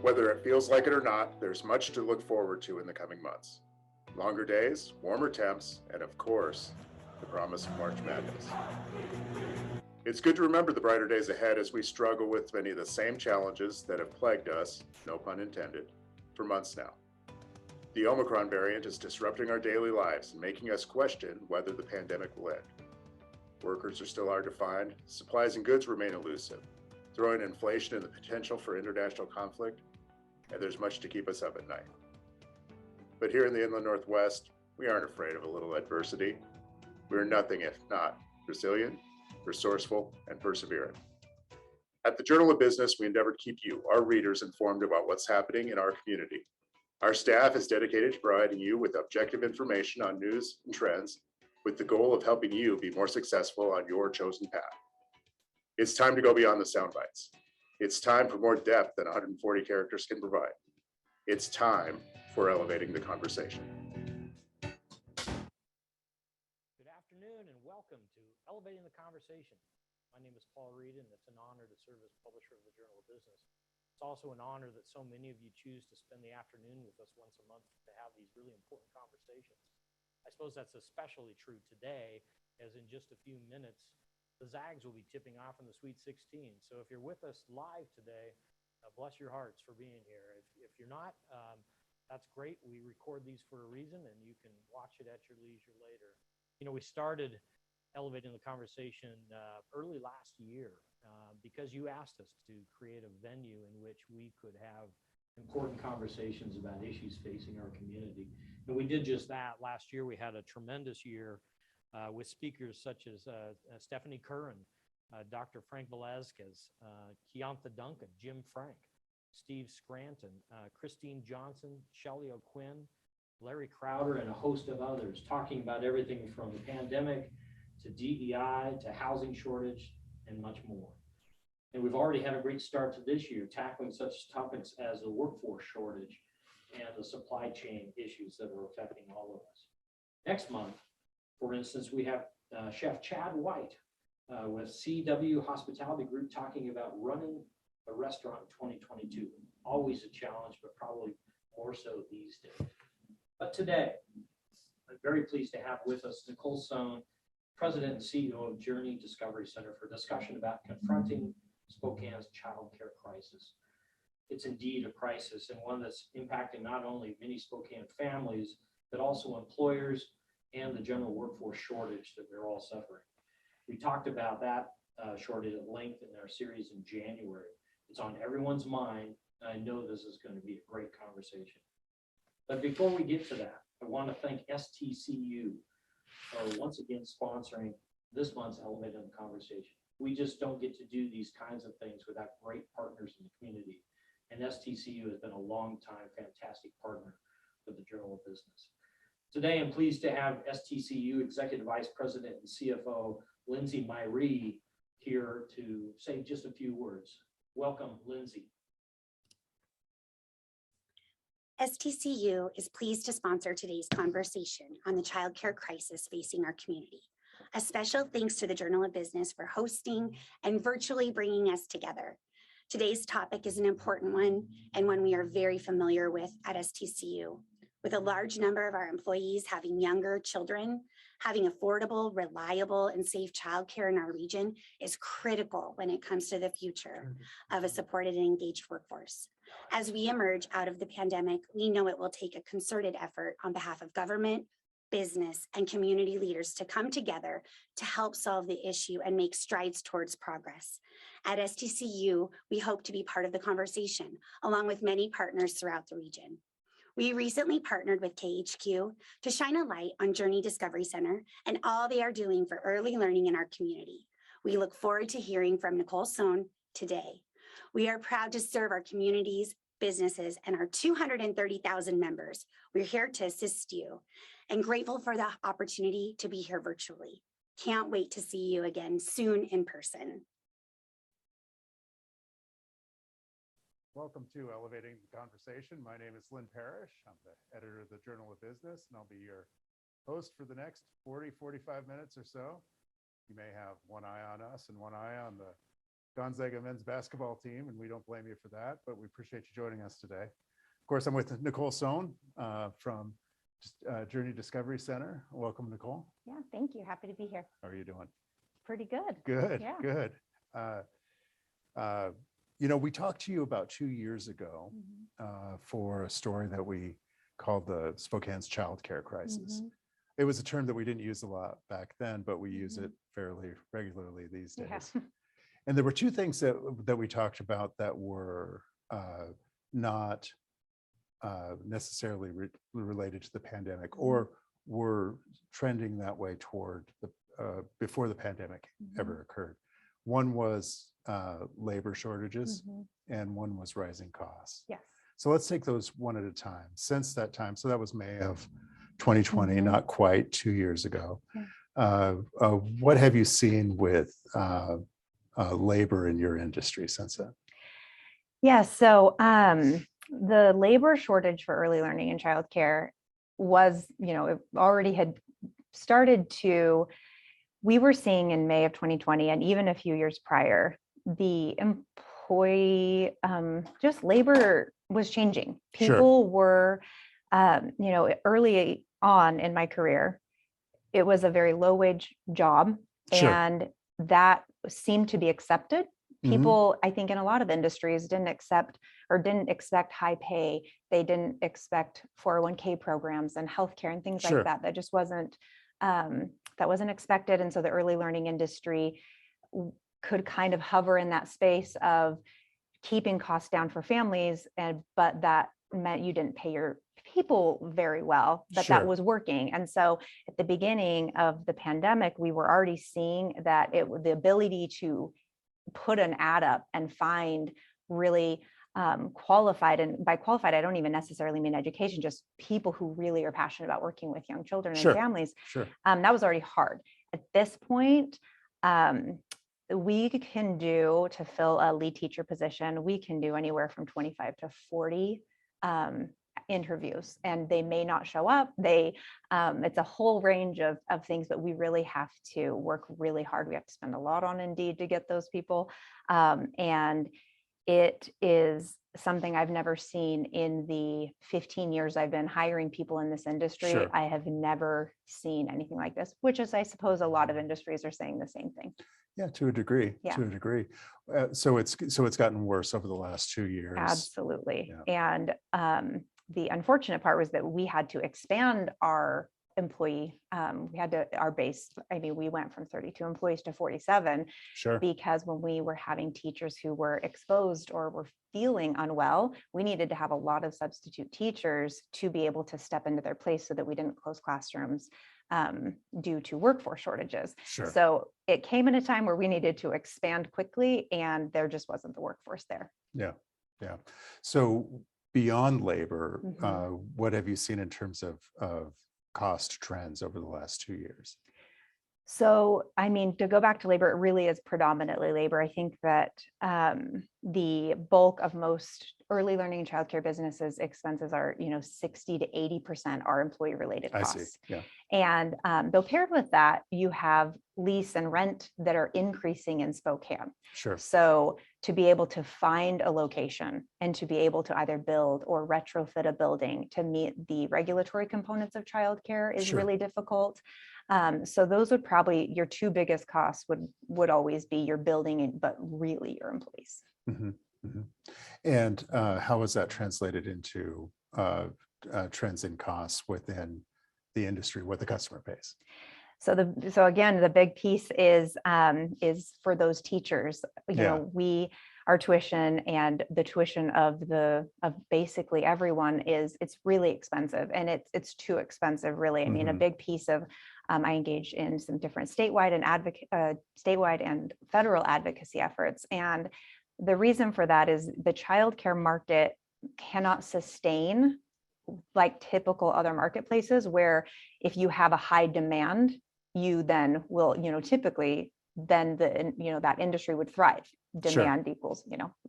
Whether it feels like it or not, there's much to look forward to in the coming months. Longer days, warmer temps, and of course, the promise of March Madness. It's good to remember the brighter days ahead as we struggle with many of the same challenges that have plagued us, no pun intended, for months now. The Omicron variant is disrupting our daily lives and making us question whether the pandemic will end. Workers are still hard to find, supplies and goods remain elusive, throwing inflation and the potential for international conflict, and there's much to keep us up at night. But here in the Inland Northwest, we aren't afraid of a little adversity. We're nothing if not resilient, resourceful, and perseverant. At the Journal of Business, we endeavor to keep you, our readers, informed about what's happening in our community. Our staff is dedicated to providing you with objective information on news and trends, with the goal of helping you be more successful on your chosen path. It's time to go beyond the sound bites. It's time for more depth than 140 characters can provide. It's time for elevating the conversation. Good afternoon and welcome to Elevating the Conversation. My name is Paul Reed and it's an honor to serve as publisher of the Journal of Business. It's also an honor that so many of you choose to spend the afternoon with us once a month to have these really important conversations. I suppose that's especially true today, as in just a few minutes, the Zags will be tipping off in the Sweet 16. So if you're with us live today, bless your hearts for being here. If you're not, that's great. We record these for a reason and you can watch it at your leisure later. You know, we started Elevating the Conversation early last year because you asked us to create a venue in which we could have important conversations about issues facing our community. And we did just that. Last year, we had a tremendous year with speakers such as Stephanie Curran, Dr. Frank Velazquez, Keonta Duncan, Jim Frank, Steve Scranton, Christine Johnson, Shelley O'Quinn, Larry Crowder, and a host of others, talking about everything from the pandemic to DEI to housing shortage and much more. And we've already had a great start to this year, tackling such topics as the workforce shortage and the supply chain issues that are affecting all of us. Next month, for instance, we have Chef Chad White with CW Hospitality Group talking about running a restaurant in 2022. Always a challenge, but probably more so these days. But today, I'm very pleased to have with us Nicole Sohn, President and CEO of Journey Discovery Center, for discussion about confronting Spokane's child care crisis. It's indeed a crisis, and one that's impacting not only many Spokane families, but also employers and the general workforce shortage that we're all suffering. We talked about that shortage at length in our series in January. It's on everyone's mind, and I know this is going to be a great conversation. But before we get to that, I want to thank STCU for once again sponsoring this month's Elevating the Conversation. We just don't get to do these kinds of things without great partners in the community. And STCU has been a long-time fantastic partner with the Journal of Business. Today, I'm pleased to have STCU Executive Vice President and CFO, Lindsay Myree, here to say just a few words. Welcome, Lindsay. STCU is pleased to sponsor today's conversation on the child care crisis facing our community. A special thanks to the Journal of Business for hosting and virtually bringing us together. Today's topic is an important one and one we are very familiar with at STCU. With a large number of our employees having younger children, having affordable, reliable, and safe childcare in our region is critical when it comes to the future of a supported and engaged workforce. As we emerge out of the pandemic, we know it will take a concerted effort on behalf of government, business, and community leaders to come together to help solve the issue and make strides towards progress. At STCU, we hope to be part of the conversation, along with many partners throughout the region. We recently partnered with KHQ to shine a light on Journey Discovery Center and all they are doing for early learning in our community. We look forward to hearing from Nicole Sohn today. We are proud to serve our communities, businesses, and our 230,000 members. We're here to assist you and grateful for the opportunity to be here virtually. Can't wait to see you again soon in person. Welcome to Elevating the Conversation. My name is Lynn Parrish. I'm the editor of the Journal of Business, and I'll be your host for the next 40, 45 minutes or so. You may have one eye on us and one eye on the Gonzaga men's basketball team, and we don't blame you for that, but we appreciate you joining us today. Of course, I'm with Nicole Sohn from Journey Discovery Center. Welcome, Nicole. Yeah, thank you. Happy to be here. How are you doing? Pretty good. Good, Yeah. good. You know, we talked to you about 2 years ago for a story that we called the Spokane's childcare crisis. It was a term that we didn't use a lot back then, but we use it fairly regularly these days. Yeah. And there were two things that we talked about that were not necessarily related to the pandemic, or were trending that way toward the before the pandemic ever occurred. One was labor shortages, and one was rising costs. Yes. So let's take those one at a time. Since that time, so that was May of 2020, not quite 2 years ago. What have you seen with labor in your industry since then? Yeah, so the labor shortage for early learning and childcare was, it already had started to, we were seeing in May of 2020, and even a few years prior, the employee, just labor was changing. People were, early on in my career, it was a very low wage job, and that seemed to be accepted. People, I think in a lot of industries didn't expect high pay. They didn't expect 401k programs and healthcare and things like that. That just wasn't expected. And so the early learning industry could kind of hover in that space of keeping costs down for families, but that meant you didn't pay your people very well, but that was working. And so at the beginning of the pandemic, we were already seeing that the ability to put an ad up and find really qualified, and by qualified, I don't even necessarily mean education, just people who really are passionate about working with young children and families. That was already hard. At this point, we can do, to fill a lead teacher position, we can do anywhere from 25 to 40 interviews, and they may not show up. It's a whole range of things that we really have to work really hard. We have to spend a lot on Indeed to get those people. And it is something I've never seen in the 15 years I've been hiring people in this industry. I have never seen anything like this, which is, I suppose, a lot of industries are saying the same thing. Yeah, to a degree. To a degree. So it's gotten worse over the last 2 years. Absolutely. And the unfortunate part was that we had to expand our employee. Our base. I mean, we went from 32 employees to 47. Because when we were having teachers who were exposed or were feeling unwell, we needed to have a lot of substitute teachers to be able to step into their place so that we didn't close classrooms due to workforce shortages. So it came in a time where we needed to expand quickly, and there just wasn't the workforce there. Yeah. So beyond labor, what have you seen in terms of cost trends over the last 2 years? So, I mean, to go back to labor, it really is predominantly labor. I think that the bulk of most early learning and childcare businesses' expenses are, 60 to 80% are employee-related costs. And though paired with that, you have lease and rent that are increasing in Spokane. So to be able to find a location and to be able to either build or retrofit a building to meet the regulatory components of childcare is really difficult. So those would probably, your two biggest costs would always be your building, but really your employees. And how is that translated into trends in costs within the industry, what the customer pays? So again, the big piece is for those teachers. Our tuition and the tuition of basically everyone it's really expensive, and it's too expensive, really. I mean, a big piece of I engage in some different statewide and federal advocacy efforts, and the reason for that is the childcare market cannot sustain like typical other marketplaces, where if you have a high demand, you then will, typically then that industry would thrive. Demand equals,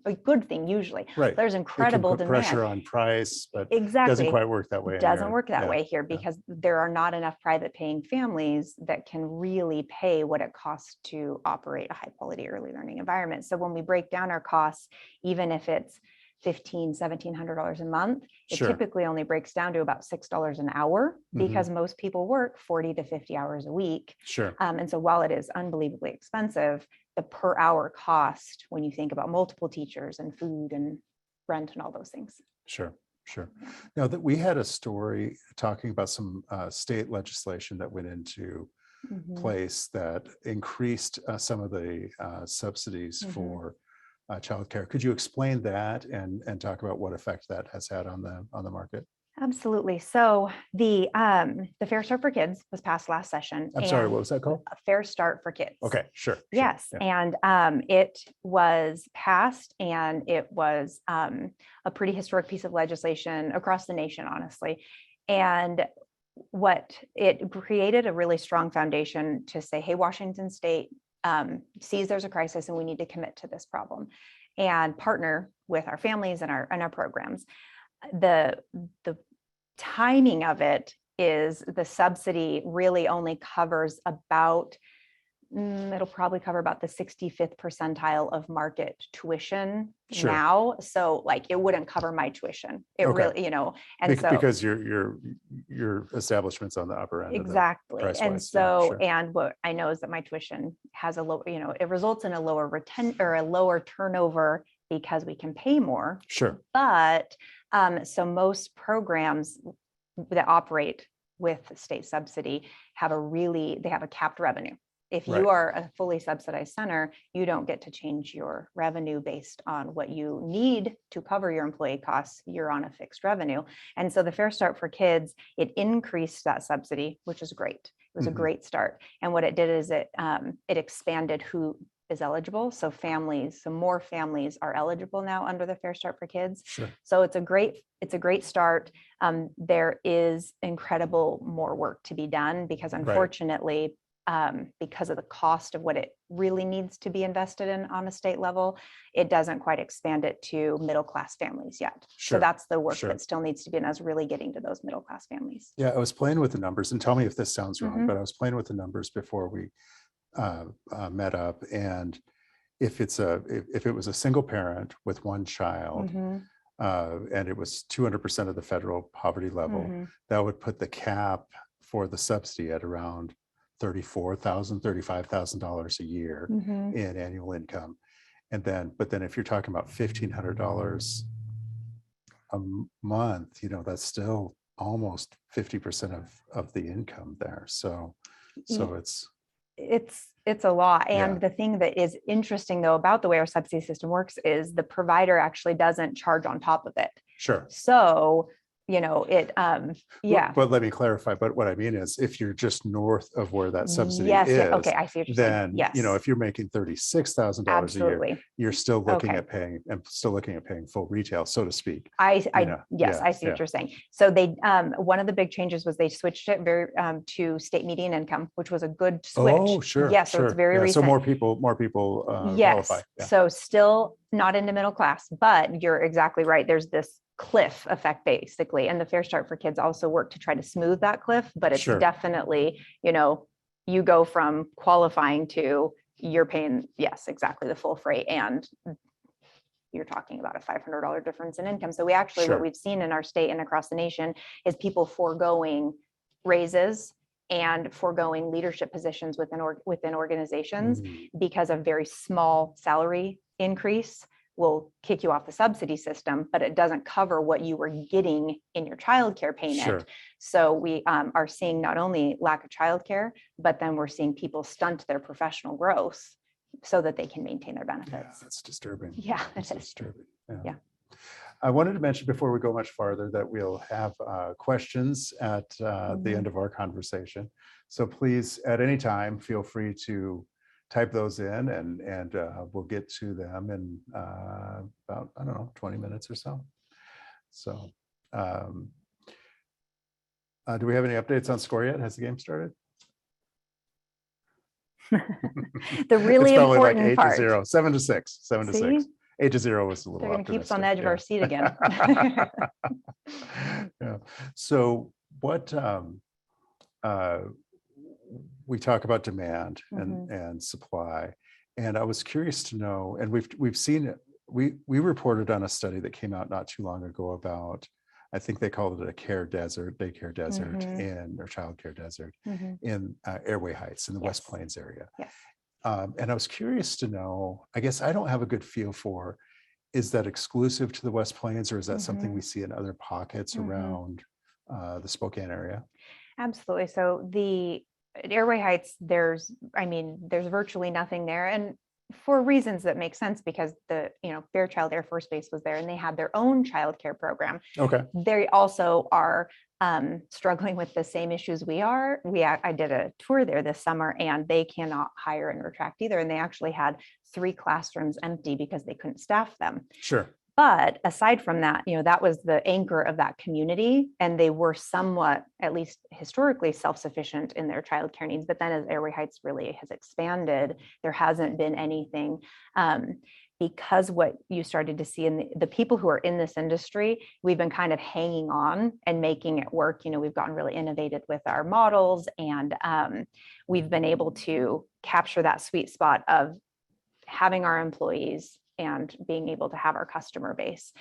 a good thing usually. Right. There's incredible it can put demand. pressure on price, but Exactly. doesn't quite work that way. It doesn't work that way here because there are not enough private paying families that can really pay what it costs to operate a high quality early learning environment. So when we break down our costs, even if it's $1,700 a month, it typically only breaks down to about $6 an hour because most people work 40 to 50 hours a week. And so while it is unbelievably expensive, the per hour cost, when you think about multiple teachers and food and rent and all those things. Sure. Now that we had a story talking about some state legislation that went into place that increased some of the subsidies for childcare. Could you explain that and talk about what effect that has had on the market? Absolutely. So the Fair Start for Kids was passed last session. I'm sorry, what was that called? A Fair Start for Kids. Okay, sure. Yes, and it was passed, and it was a pretty historic piece of legislation across the nation, honestly. And what it created a really strong foundation to say, hey, Washington State sees there's a crisis and we need to commit to this problem and partner with our families and our programs. The timing of it is the subsidy really only covers about, it'll probably cover about the 65th percentile of market tuition now. So like it wouldn't cover my tuition. It really, and so because your establishment's on the upper end. Exactly. Of the and so, and what I know is that my tuition has a low, it results in a lower a lower turnover because we can pay more. But so most programs that operate with state subsidy have a capped revenue. If you are a fully subsidized center, you don't get to change your revenue based on what you need to cover your employee costs. You're on a fixed revenue. And so the Fair Start for Kids, it increased that subsidy, which is great. It was a great start. And what it did is it expanded who is eligible. So more families are eligible now under the Fair Start for Kids. So it's a great start. There is incredible more work to be done because unfortunately, because of the cost of what it really needs to be invested in on a state level, it doesn't quite expand it to middle-class families yet. So that's the work that still needs to be done, is really getting to those middle-class families. Yeah, I was playing with the numbers, and tell me if this sounds wrong, but I was playing with the numbers before we met up, and if it was a single parent with one child, and it was 200% of the federal poverty level, that would put the cap for the subsidy at around $34,000, $35,000 a year in annual income. But then if you're talking about $1,500 a month, that's still almost 50% of the income there. So it's a lot. And the thing that is interesting though about the way our subsidy system works is the provider actually doesn't charge on top of it. So but let me clarify. But what I mean is, if you're just north of where that subsidy is, okay, I see what you're saying. Then if you're making $36,000 a year, you're still looking at paying full retail, so to speak. I see what you're saying. So they one of the big changes was they switched it to state median income, which was a good switch. Oh, sure. Yes, so it's very recent. So more people qualify. So still not into middle class, but you're exactly right. There's this cliff effect basically, and the Fair Start for Kids also work to try to smooth that cliff, but it's definitely, you go from qualifying to you're paying, exactly the full freight, and you're talking about a $500 difference in income. So we actually, what we've seen in our state and across the nation is people foregoing raises and foregoing leadership positions within organizations because a very small salary increase will kick you off the subsidy system, but it doesn't cover what you were getting in your childcare payment. So we are seeing not only lack of childcare, but then we're seeing people stunt their professional growth so that they can maintain their benefits. Yeah, that's disturbing. Yeah, that's disturbing. Yeah. I wanted to mention before we go much farther that we'll have questions at the end of our conversation. So please, at any time, feel free to type those in, and we'll get to them in about, 20 minutes or so. So do we have any updates on score yet? Has the game started? The really It's probably like important 8 part. to 0, 7 to 6, 7 to See? 6. 8 to 0 was a little They're going to keep us on the edge optimistic, of yeah. our seat again. Yeah. So what we talk about demand and supply, and I was curious to know, and we've seen it. We reported on a study that came out not too long ago about, I think they called it a care desert, daycare desert or childcare desert in Airway Heights in the West Plains area. Yes. And I was curious to know, I guess I don't have a good feel for, is that exclusive to the West Plains, or is that something we see in other pockets around the Spokane area? Absolutely. So at Airway Heights, there's virtually nothing there. And for reasons that make sense, because Fairchild Air Force Base was there and they had their own childcare program. Okay. They also are struggling with the same issues we are. I did a tour there this summer and they cannot hire and retract either. And they actually had 3 classrooms empty because they couldn't staff them. Sure. But aside from that, that was the anchor of that community. And they were somewhat, at least historically, self-sufficient in their childcare needs. But then as Airway Heights really has expanded, there hasn't been anything. Because what you started to see in the people who are in this industry, we've been kind of hanging on and making it work. We've gotten really innovative with our models, and we've been able to capture that sweet spot of having our employees and being able to have our customer base.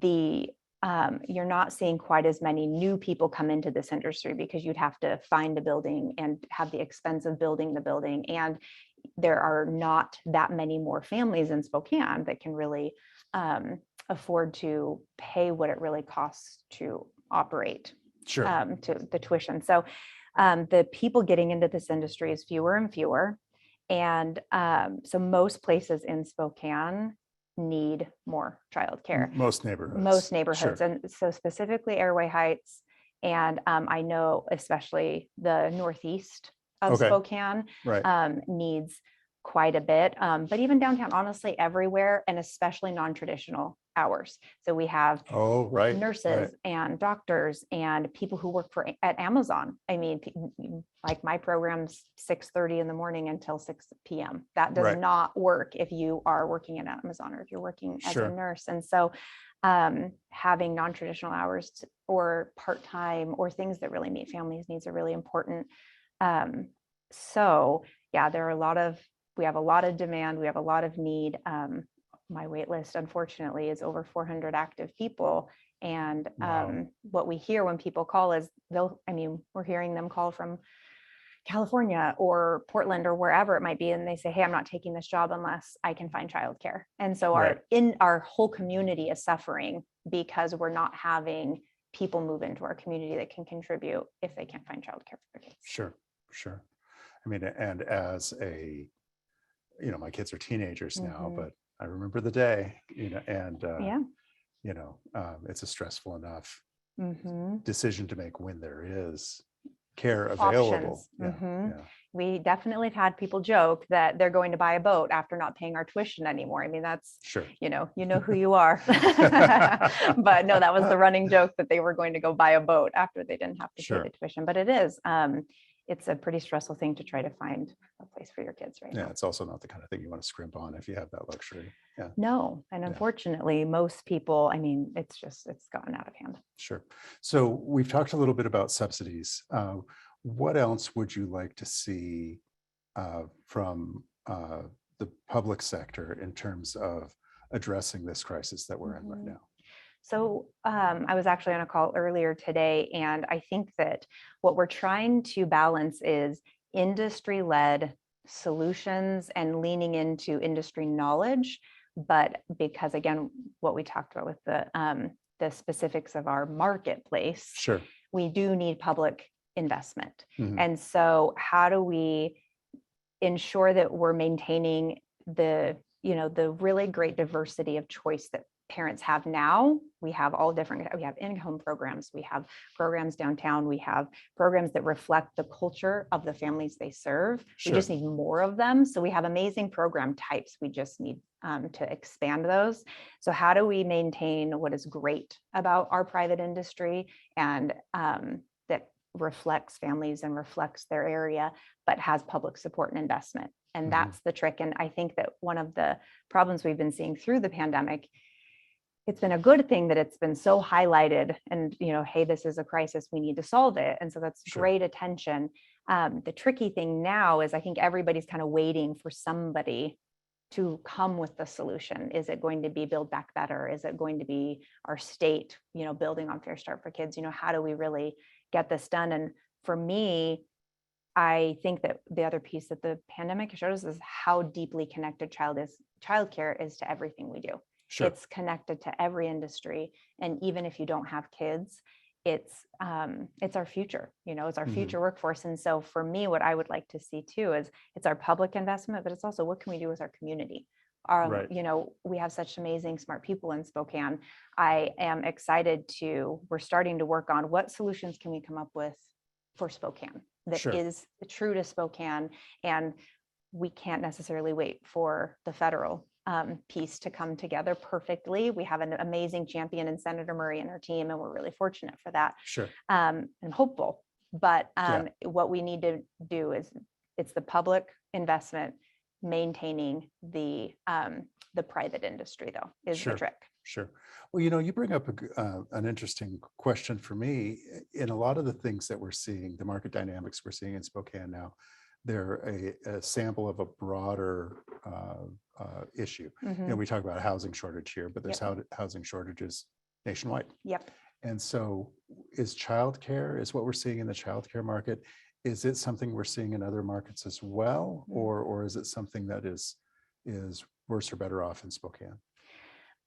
You're not seeing quite as many new people come into this industry because you'd have to find a building and have the expense of building the building. And there are not that many more families in Spokane that can really afford to pay what it really costs to operate. Sure. To the tuition. So the people getting into this industry is fewer and fewer. And so most places in Spokane need more childcare. Most neighborhoods. Sure. And so specifically Airway Heights, and I know especially the northeast of Spokane needs quite a bit, but even downtown, honestly, everywhere, and especially non-traditional hours. So we have nurses and doctors and people who work at Amazon. I mean, like my program's 6:30 in the morning until 6 p.m. That does not work if you are working at Amazon or if you're working as a nurse. And so having non-traditional hours or part-time or things that really meet families' needs are really important. So yeah, we have a lot of demand. We have a lot of need. My wait list, unfortunately, is over 400 active people. And what we hear when people call is we're hearing them call from California or Portland or wherever it might be. And they say, hey, I'm not taking this job unless I can find childcare. And so our whole community is suffering because we're not having people move into our community that can contribute if they can't find childcare for their kids. Sure. I mean, and as my kids are teenagers now, but I remember the day, it's a stressful enough decision to make when there is care available. We definitely have had people joke that they're going to buy a boat after not paying our tuition anymore. I mean, that's, you know who you are. But no, that was the running joke that they were going to go buy a boat after they didn't have to pay the tuition. But it is, it's a pretty stressful thing to try to find a place for your kids right now. It's also not the kind of thing you want to scrimp on if you have that luxury. No. And unfortunately, most people, it's gotten out of hand. Sure. So we've talked a little bit about subsidies. What else would you like to see from the public sector in terms of addressing this crisis that we're in right now? So I was actually on a call earlier today, and I think that what we're trying to balance is industry-led solutions and leaning into industry knowledge. But because, again, what we talked about with the specifics of our marketplace, we do need public investment. And so how do we ensure that we're maintaining the really great diversity of choice that parents have now? We have we have in-home programs, we have programs downtown, we have programs that reflect the culture of the families they serve. We just need more of them. So we have amazing program types. We just need to expand those. So how do we maintain what is great about our private industry and that reflects families and reflects their area, but has public support and investment. And that's the trick. And I think that one of the problems we've been seeing through the pandemic, it's been a good thing that it's been so highlighted and, hey, this is a crisis, we need to solve it. And so that's great attention. The tricky thing now is I think everybody's kind of waiting for somebody to come with the solution. Is it going to be Build Back Better? Is it going to be our state, building on Fair Start for Kids? How do we really get this done? And for me, I think that the other piece that the pandemic showed us is how deeply connected childcare is to everything we do. Sure. It's connected to every industry. And even if you don't have kids, it's our future, it's our future workforce. And so for me, what I would like to see too is it's our public investment, but it's also what can we do with our community? Right. We have such amazing, smart people in Spokane. I am excited we're starting to work on what solutions can we come up with for Spokane that is true to Spokane. And we can't necessarily wait for the federal piece to come together perfectly. We have an amazing champion in Senator Murray and her team, and we're really fortunate for that. Sure. And hopeful. But what we need to do is it's the public investment maintaining the private industry, though, is the trick. Sure. Well, you bring up an interesting question for me. In a lot of the things that we're seeing, the market dynamics we're seeing in Spokane now, they're a sample of a broader issue. We talk about housing shortage here, but there's housing shortages nationwide. Yep. And so is what we're seeing in the childcare market, is it something we're seeing in other markets as well? Or is it something that is worse or better off in Spokane?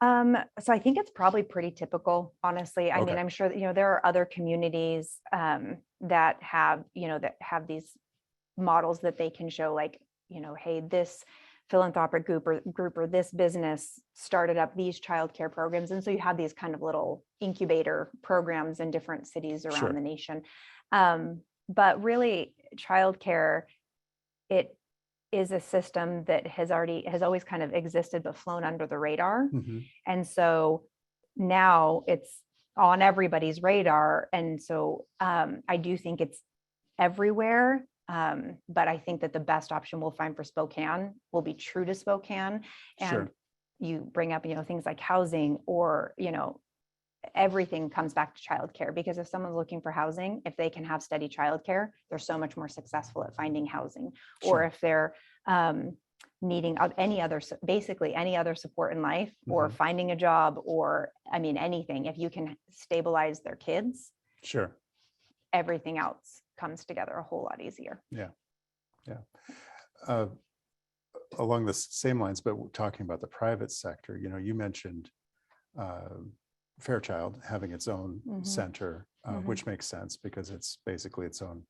So I think it's probably pretty typical, honestly. I mean, I'm sure that, there are other communities that have these models that they can show, like, hey, this philanthropic group or this business started up these childcare programs. And so you have these kind of little incubator programs in different cities around the nation. But really, childcare, it is a system that has always kind of existed, but flown under the radar. And so now it's on everybody's radar. And so I do think it's everywhere. But I think that the best option we'll find for Spokane will be true to Spokane. And you bring up, things like housing or, everything comes back to childcare, because if someone's looking for housing, if they can have steady childcare, they're so much more successful at finding housing. Or if they're needing any other support in life, or finding a job, or anything, if you can stabilize their kids, everything else comes together a whole lot easier. Along the same lines, but talking about the private sector, you mentioned Fairchild having its own center, which makes sense because it's basically its own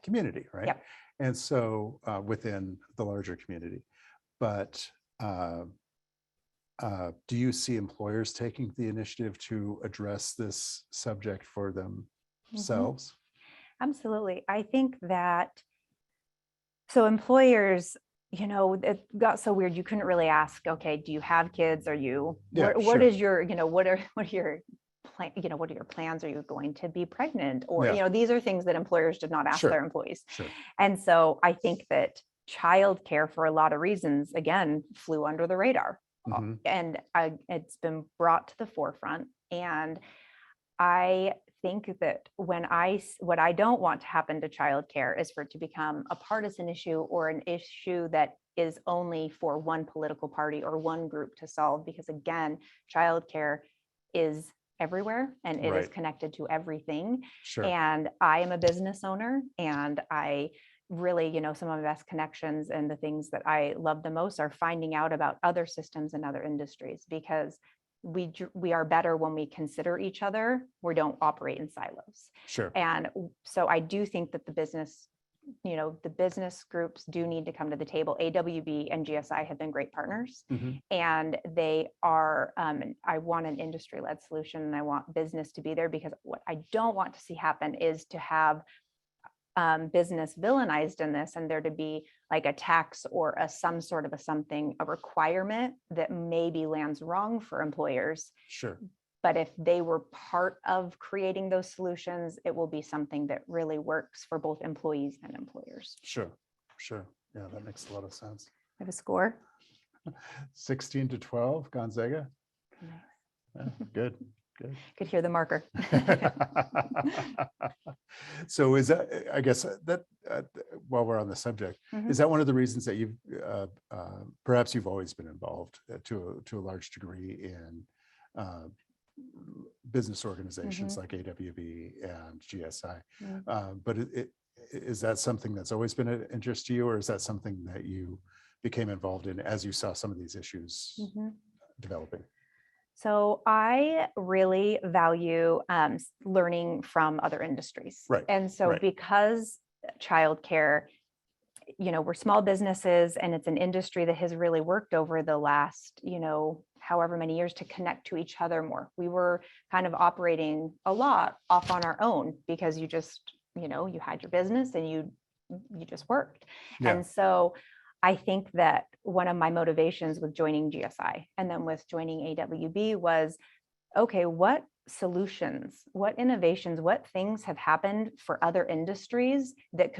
community, right? Yep. And so within the larger community. But do you see employers taking the initiative to address this subject for themselves? Absolutely. I think that, so employers, it got so weird. You couldn't really ask, okay, do you have kids? Are you, what is your, what are your plans? Are you going to be pregnant? Or, these are things that employers did not ask their employees. And so I think that childcare, for a lot of reasons, again, flew under the radar. And it's been brought to the forefront. And I think that what I don't want to happen to childcare is for it to become a partisan issue, or an issue that is only for one political party or one group to solve, because again, childcare is everywhere and it is connected to everything. And I am a business owner, and I really, some of my best connections and the things that I love the most are finding out about other systems and other industries, because we are better when we consider each other. We don't operate in silos. And so I do think that the business groups do need to come to the table. AWB and GSI have been great partners, and they are, I want an industry-led solution, and I want business to be there, because what I don't want to see happen is to have business villainized in this, and there to be like a tax or some sort of a requirement that maybe lands wrong for employers. But if they were part of creating those solutions, it will be something that really works for both employees and employers. Sure. Yeah, that makes a lot of sense. I have a score. 16-12, Gonzaga. Nice. Yeah, good. Could hear the marker. So is that, I guess that while we're on the subject, is that one of the reasons that you've perhaps you've always been involved to a large degree in business organizations like AWB and GSI, but is that something that's always been an interest to you, or is that something that you became involved in as you saw some of these issues developing? So I really value learning from other industries. Right. And so because childcare, we're small businesses, and it's an industry that has really worked over the last, however many years to connect to each other more. We were kind of operating a lot off on our own because you just, you had your business and you just worked. Yeah. And so I think that one of my motivations with joining GSI and then with joining AWB was, okay, what solutions, what innovations, what things have happened for other industries that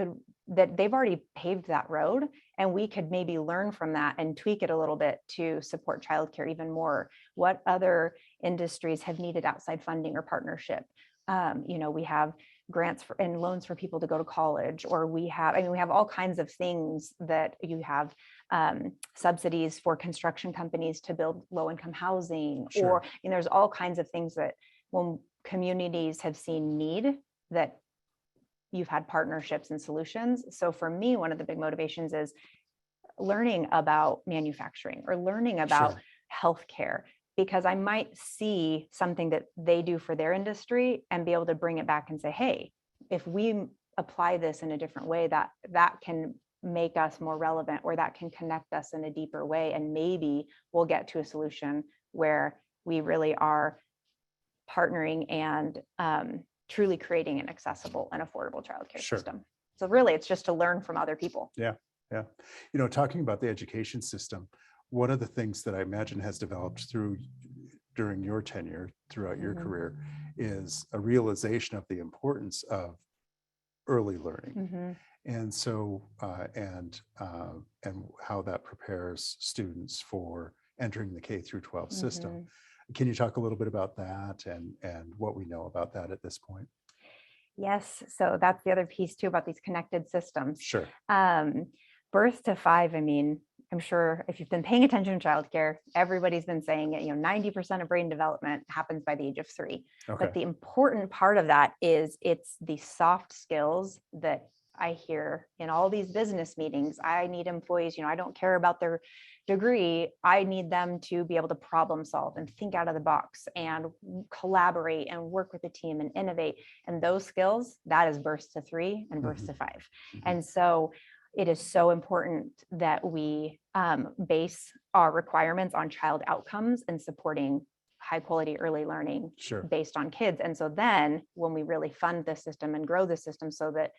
they've already paved that road, and we could maybe learn from that and tweak it a little bit to support childcare even more. What other industries have needed outside funding or partnership? We have grants and loans for people to go to college, or we have all kinds of things that you have, subsidies for construction companies to build low-income housing, or there's all kinds of things that when communities have seen need, that you've had partnerships and solutions. So for me, one of the big motivations is learning about manufacturing or learning about healthcare, because I might see something that they do for their industry and be able to bring it back and say, hey, if we apply this in a different way, that can make us more relevant, or that can connect us in a deeper way. And maybe we'll get to a solution where we really are partnering and truly creating an accessible and affordable childcare system. So really, it's just to learn from other people. Yeah. Talking about the education system, one of the things that I imagine has developed during your tenure, throughout your career, is a realization of the importance of early learning. And so, and how that prepares students for entering the K through 12 system. Can you talk a little bit about that and what we know about that at this point? Yes. So that's the other piece too about these connected systems. Sure. Birth to 5, I'm sure if you've been paying attention to childcare, everybody's been saying it, 90% of brain development happens by the age of 3. Okay. But the important part of that is it's the soft skills that I hear in all these business meetings. I need employees, I don't care about their degree. I need them to be able to problem solve and think out of the box and collaborate and work with the team and innovate. And those skills, that is birth to 3 and birth to 5. And so it is so important that we base our requirements on child outcomes and supporting high quality early learning based on kids. And so then when we really fund the system and grow the system so that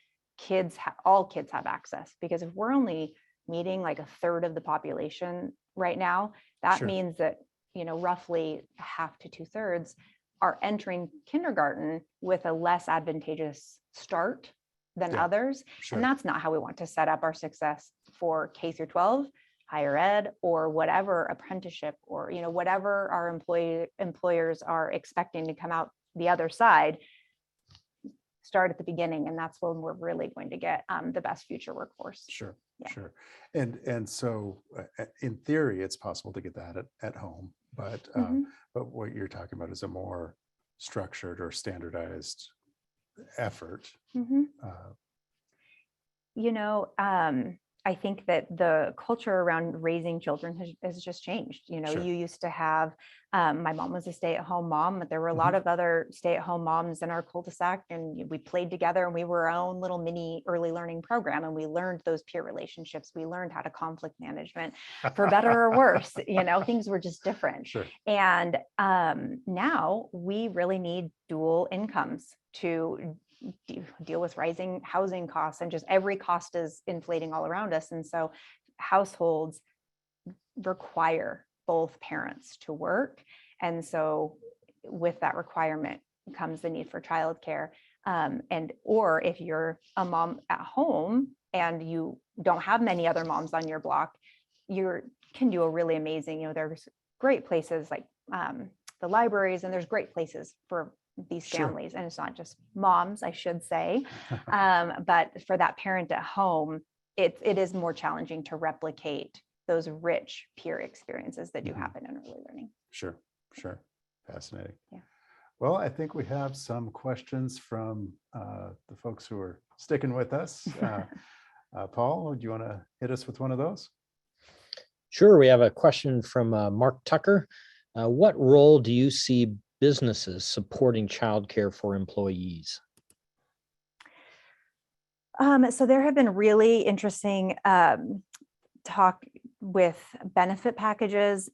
all kids have access, because if we're only meeting like a third of the population right now, that means that, roughly half to 2/3 are entering kindergarten with a less advantageous start than others. And that's not how we want to set up our success for K through 12, higher ed, or whatever apprenticeship, or, whatever our employers are expecting to come out the other side. Start at the beginning, and that's when we're really going to get the best future workforce. Sure. And so in theory, it's possible to get that at home, but what you're talking about is a more structured or standardized effort. I think that the culture around raising children has just changed. You used to have, my mom was a stay-at-home mom, but there were a lot of other stay-at-home moms in our cul-de-sac, and we played together, and we were our own little mini early learning program, and we learned those peer relationships. We learned how to conflict management, for better or worse. Things were just different. And now we really need dual incomes to deal with rising housing costs, and just every cost is inflating all around us. And so households require both parents to work. And so with that requirement comes the need for childcare. Or if you're a mom at home and you don't have many other moms on your block, you can do a really amazing, there's great places like the libraries, and there's great places for these Sure. families. And it's not just moms, I should say, but for that parent at home, it is more challenging to replicate those rich peer experiences that do happen in early learning. Sure. Fascinating. Yeah. Well, I think we have some questions from the folks who are sticking with us. Paul, do you want to hit us with one of those? Sure. We have a question from Mark Tucker. What role do you see businesses supporting childcare for employees? So there have been really interesting talk with benefit packages,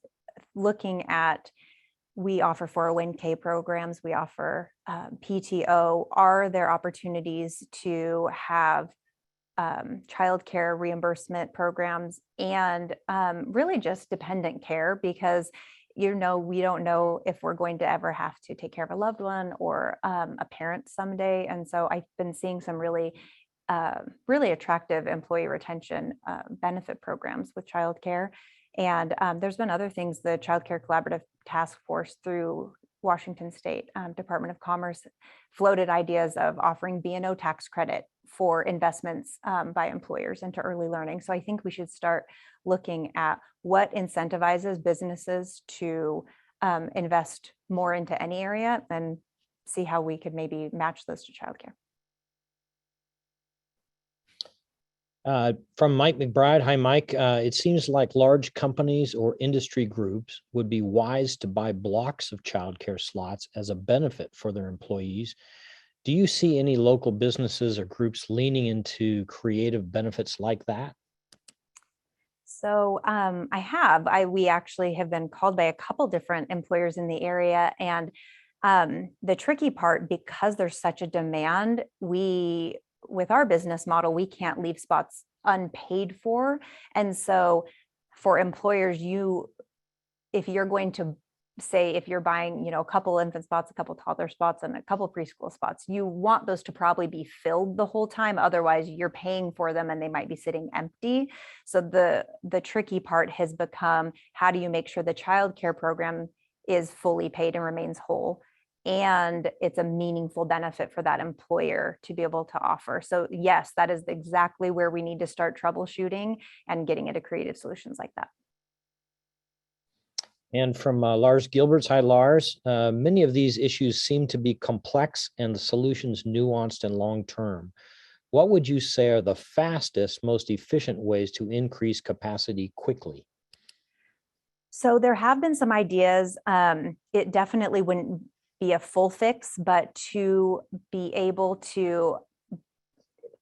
looking at, we offer 401k programs, we offer PTO. Are there opportunities to have childcare reimbursement programs and really just dependent care? Because we don't know if we're going to ever have to take care of a loved one or a parent someday. And so I've been seeing some really attractive employee retention benefit programs with childcare. And there's been other things. The Child Care Collaborative Task Force through Washington State Department of Commerce floated ideas of offering B&O tax credit for investments by employers into early learning. So I think we should start looking at what incentivizes businesses to invest more into any area and see how we could maybe match those to childcare. From Mike McBride. Hi, Mike. It seems like large companies or industry groups would be wise to buy blocks of childcare slots as a benefit for their employees. Do you see any local businesses or groups leaning into creative benefits like that? So we actually have been called by a couple different employers in the area. And the tricky part, because there's such a demand, with our business model, we can't leave spots unpaid for. And so for employers, if you're going to say, if you're buying, a couple infant spots, a couple toddler spots, and a couple preschool spots, you want those to probably be filled the whole time. Otherwise, you're paying for them and they might be sitting empty. So the tricky part has become, how do you make sure the childcare program is fully paid and remains whole? And it's a meaningful benefit for that employer to be able to offer. So yes, that is exactly where we need to start troubleshooting and getting into creative solutions like that. And from Lars Gilberts. Hi, Lars. Many of these issues seem to be complex and the solutions nuanced and long-term. What would you say are the fastest, most efficient ways to increase capacity quickly? So there have been some ideas. It definitely wouldn't be a full fix, but to be able to,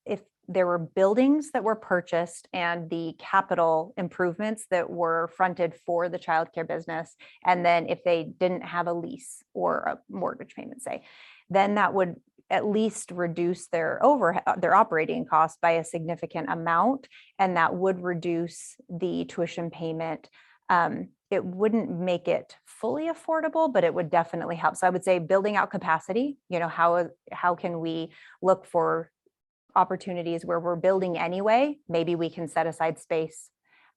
if there were buildings that were purchased and the capital improvements that were fronted for the childcare business, and then if they didn't have a lease or a mortgage payment, say, then that would at least reduce their operating costs by a significant amount, and that would reduce the tuition payment. It wouldn't make it fully affordable, but it would definitely help. So I would say building out capacity, how can we look for opportunities where we're building anyway? Maybe we can set aside space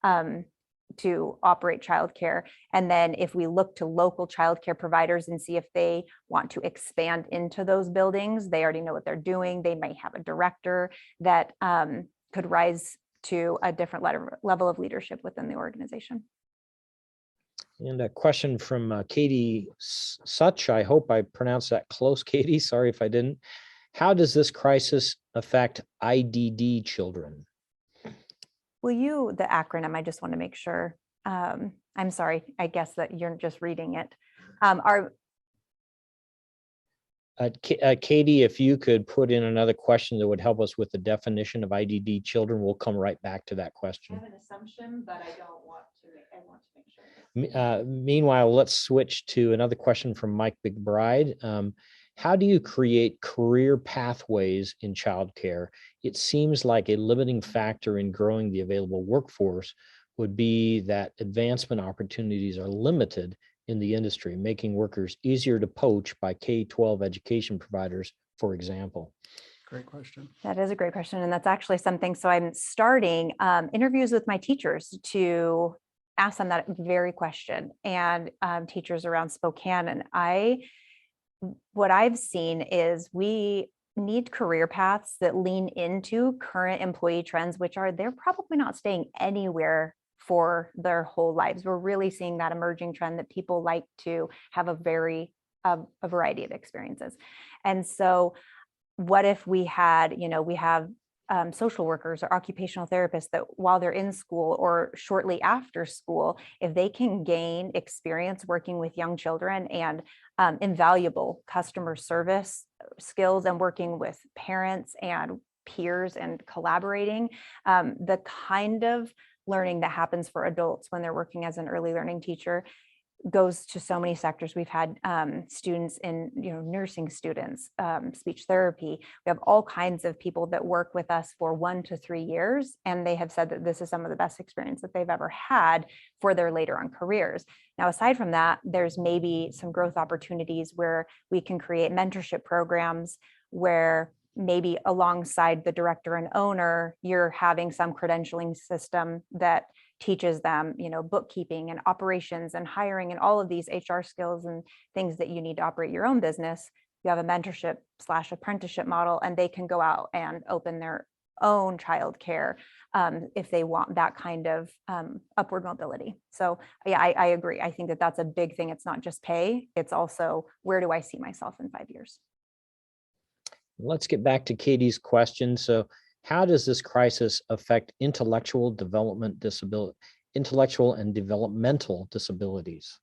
to operate childcare. And then if we look to local childcare providers and see if they want to expand into those buildings, they already know what they're doing. They might have a director that could rise to a different level of leadership within the organization. And a question from Katie Such. I hope I pronounced that close, Katie. Sorry if I didn't. How does this crisis affect IDD children? The acronym, I just want to make sure. I'm sorry, I guess that you're just reading it. Katie, if you could put in another question that would help us with the definition of IDD children, we'll come right back to that question. I have an assumption, but I want to make sure. Meanwhile, let's switch to another question from Mike McBride. How do you create career pathways in childcare? It seems like a limiting factor in growing the available workforce would be that advancement opportunities are limited in the industry, making workers easier to poach by K-12 education providers, for example? Great question. That is a great question. And that's actually something. So I'm starting interviews with my teachers to ask them that very question, and teachers around Spokane. And what I've seen is we need career paths that lean into current employee trends, which are they're probably not staying anywhere for their whole lives. We're really seeing that emerging trend that people like to have a variety of experiences. And so what if we had, we have social workers or occupational therapists that while they're in school or shortly after school, if they can gain experience working with young children and invaluable customer service skills and working with parents and peers and collaborating, the kind of learning that happens for adults when they're working as an early learning teacher goes to so many sectors. We've had students in, nursing students, speech therapy. We have all kinds of people that work with us for 1 to 3 years, and they have said that this is some of the best experience that they've ever had for their later on careers. Now, aside from that, there's maybe some growth opportunities where we can create mentorship programs where maybe alongside the director and owner, you're having some credentialing system that teaches them, bookkeeping and operations and hiring and all of these HR skills and things that you need to operate your own business. You have a mentorship/apprenticeship model, and they can go out and open their own childcare if they want that kind of upward mobility. So yeah, I agree. I think that that's a big thing. It's not just pay, it's also where do I see myself in 5 years? Let's get back to Katie's question. So how does this crisis affect intellectual and developmental disabilities?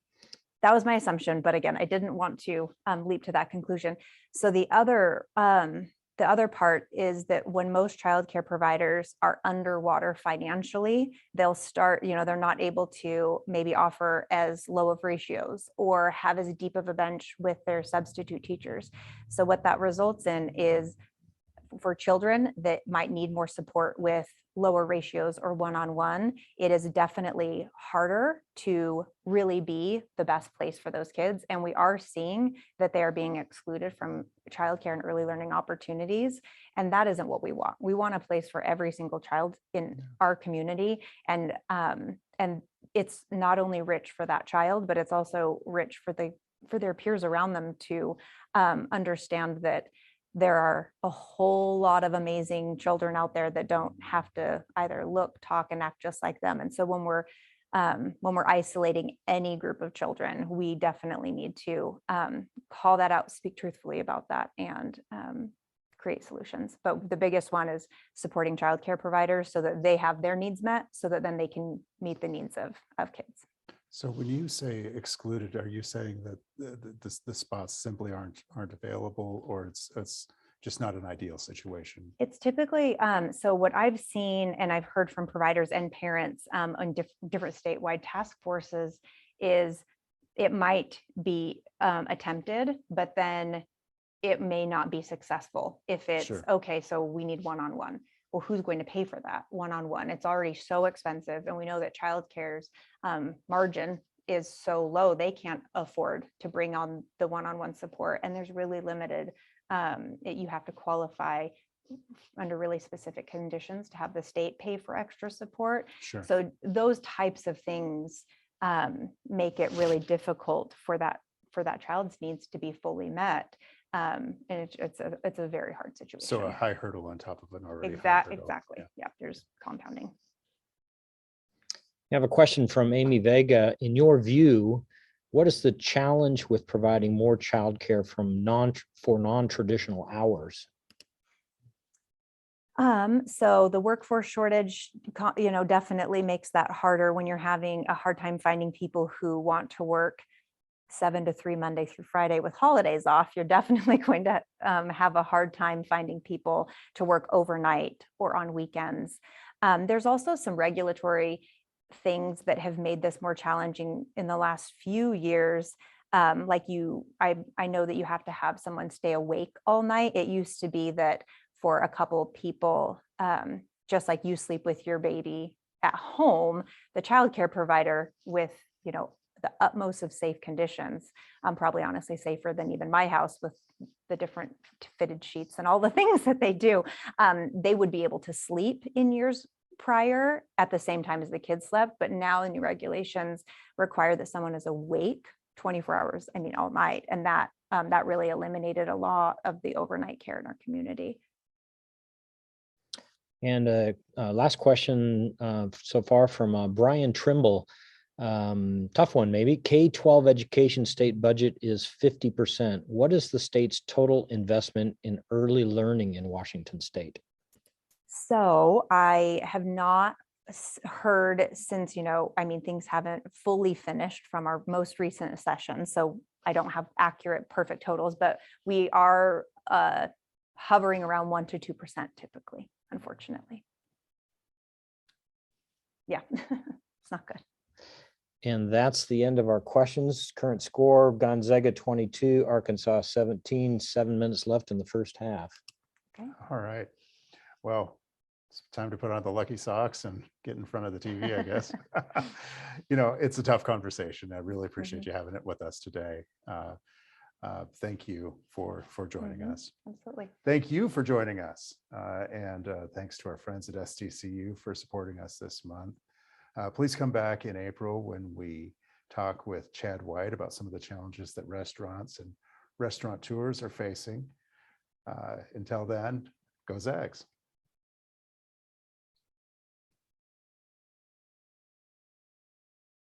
That was my assumption, but again, I didn't want to leap to that conclusion. So the other part is that when most childcare providers are underwater financially, they'll start, they're not able to maybe offer as low of ratios or have as deep of a bench with their substitute teachers. So what that results in is for children that might need more support with lower ratios or one-on-one, it is definitely harder to really be the best place for those kids. And we are seeing that they are being excluded from childcare and early learning opportunities. And that isn't what we want. We want a place for every single child in our community. And it's not only rich for that child, but it's also rich for their peers around them to understand that there are a whole lot of amazing children out there that don't have to either look, talk, and act just like them. And so when we're isolating any group of children, we definitely need to call that out, speak truthfully about that, and create solutions. But the biggest one is supporting childcare providers so that they have their needs met, so that then they can meet the needs of kids. So when you say excluded, are you saying that the spots simply aren't available, or it's just not an ideal situation? It's typically, so what I've seen and I've heard from providers and parents on different statewide task forces is it might be attempted, but then it may not be successful if it's okay, so we need one-on-one. Well, who's going to pay for that one-on-one? It's already so expensive. And we know that childcare's margin is so low, they can't afford to bring on the one-on-one support. And there's really limited, you have to qualify under really specific conditions to have the state pay for extra support. Sure. So those types of things make it really difficult for that child's needs to be fully met. And it's a very hard situation. So a high hurdle on top of an already high hurdle. Exactly. Yeah, there's compounding. I have a question from Amy Vega. In your view, what is the challenge with providing more childcare for non-traditional hours? So the workforce shortage, definitely makes that harder when you're having a hard time finding people who want to work 7 to 3 Monday through Friday with holidays off. You're definitely going to have a hard time finding people to work overnight or on weekends. There's also some regulatory things that have made this more challenging in the last few years. I know that you have to have someone stay awake all night. It used to be that for a couple people, just like you sleep with your baby at home, the childcare provider with, the utmost of safe conditions, probably honestly safer than even my house with the different fitted sheets and all the things that they do, they would be able to sleep in years prior at the same time as the kids slept. But now the new regulations require that someone is awake 24 hours, I mean, all night. And that really eliminated a lot of the overnight care in our community. And last question so far from Brian Trimble. Tough one, maybe. K-12 education state budget is 50%. What is the state's total investment in early learning in Washington state? So I have not heard since, I mean, things haven't fully finished from our most recent session. So I don't have accurate, perfect totals, but we are hovering around 1 to 2% typically, unfortunately. Yeah, it's not good. And that's the end of our questions. Current score, Gonzaga 22, Arkansas 17, 7 minutes left in the first half. Okay. All right. Well, it's time to put on the lucky socks and get in front of the TV, I guess. It's a tough conversation. I really appreciate you having it with us today. Thank you for joining us. Absolutely. Thank you for joining us. And thanks to our friends at STCU for supporting us this month. Please come back in April when we talk with Chad White about some of the challenges that restaurants and restaurateurs are facing. Until then, go Zags.